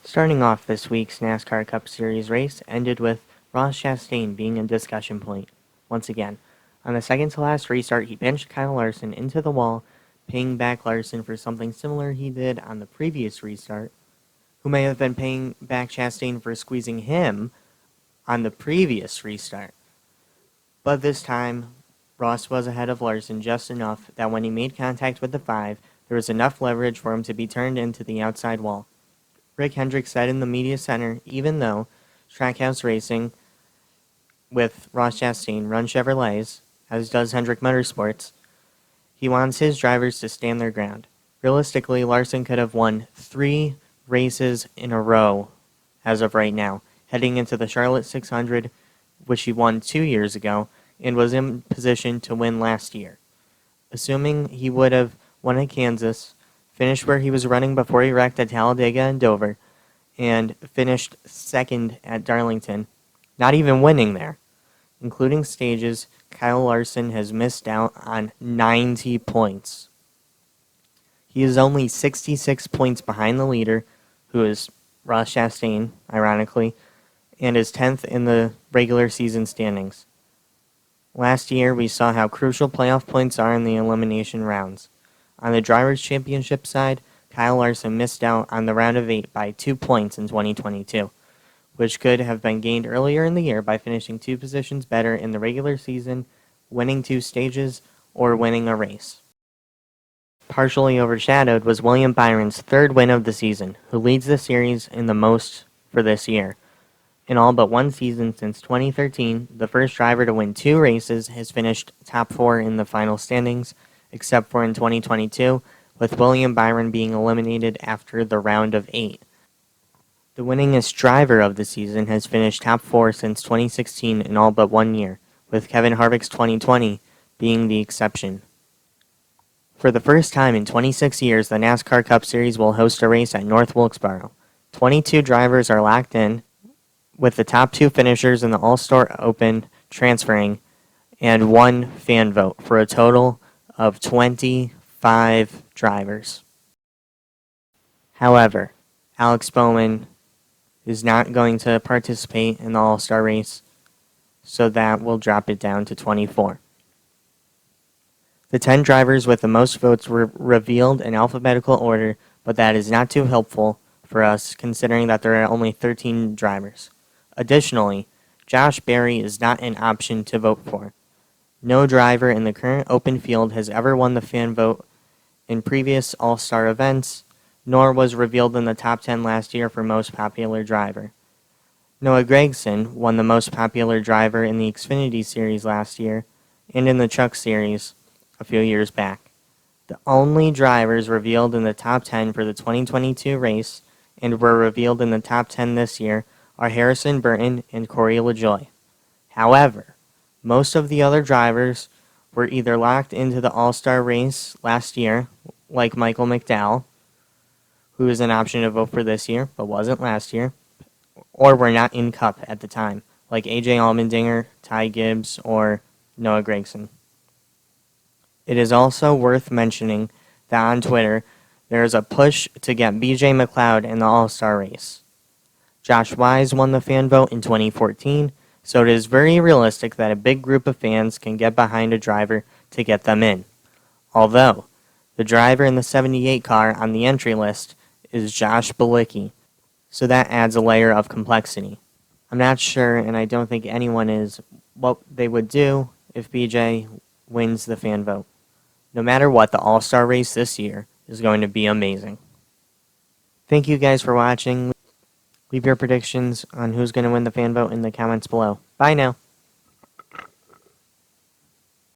Starting off this week's NASCAR Cup Series race ended with Ross Chastain being a discussion point. Once again, on the second-to-last restart, he pinched Kyle Larson into the wall, paying back Larson for something similar he did on the previous restart, who may have been paying back Chastain for squeezing him on the previous restart. But this time, Ross was ahead of Larson just enough that when he made contact with the 5, there was enough leverage for him to be turned into the outside wall. Rick Hendrick said in the media center, even though Trackhouse Racing with Ross Chastain run Chevrolets, as does Hendrick Motorsports, he wants his drivers to stand their ground. Realistically, Larson could have won 3 races in a row as of right now, heading into the Charlotte 600, which he won 2 years ago, and was in position to win last year. Assuming he would have won at Kansas, finished where he was running before he wrecked at Talladega and Dover, and finished second at Darlington, not even winning there. Including stages, Kyle Larson has missed out on 90 points. He is only 66 points behind the leader, who is Ross Chastain, ironically, and is 10th in the regular season standings. Last year, we saw how crucial playoff points are in the elimination rounds. On the Drivers' Championship side, Kyle Larson missed out on the round of 8 by 2 points in 2022, which could have been gained earlier in the year by finishing 2 positions better in the regular season, winning 2 stages, or winning a race. Partially overshadowed was William Byron's 3rd win of the season, who leads the series in the most for this year. In all but one season since 2013, the first driver to win 2 races has finished top 4 in the final standings, except for in 2022, with William Byron being eliminated after the round of 8. The winningest driver of the season has finished top 4 since 2016 in all but 1 year, with Kevin Harvick's 2020 being the exception. For the first time in 26 years, the NASCAR Cup Series will host a race at North Wilkesboro. 22 drivers are locked in, with the top 2 finishers in the All-Star Open transferring, and 1 fan vote, for a total of 25 drivers. However, Alex Bowman is not going to participate in the All-Star race, so that will drop it down to 24. The 10 drivers with the most votes were revealed in alphabetical order, but that is not too helpful for us considering that there are only 13 drivers. Additionally, Josh Berry is not an option to vote for. No driver in the current open field has ever won the fan vote in previous All-Star events, nor was revealed in the top 10 last year for most popular driver. Noah Gragson won the most popular driver in the Xfinity Series last year and in the Truck Series a few years back. The only drivers revealed in the top 10 for the 2022 race and were revealed in the top 10 this year are Harrison Burton and Corey LaJoie. However, most of the other drivers were either locked into the All-Star race last year, like Michael McDowell, who is an option to vote for this year, but wasn't last year, or were not in Cup at the time, like AJ Allmendinger, Ty Gibbs, or Noah Gragson. It is also worth mentioning that on Twitter, there is a push to get BJ McLeod in the All-Star race. Josh Wise won the fan vote in 2014, so it is very realistic that a big group of fans can get behind a driver to get them in. Although, the driver in the 78 car on the entry list is Josh Bilicki, so that adds a layer of complexity. I'm not sure, and I don't think anyone is, what they would do if BJ wins the fan vote. No matter what, the All-Star race this year is going to be amazing. Thank you guys for watching. Leave your predictions on who's going to win the fan vote in the comments below. Bye now.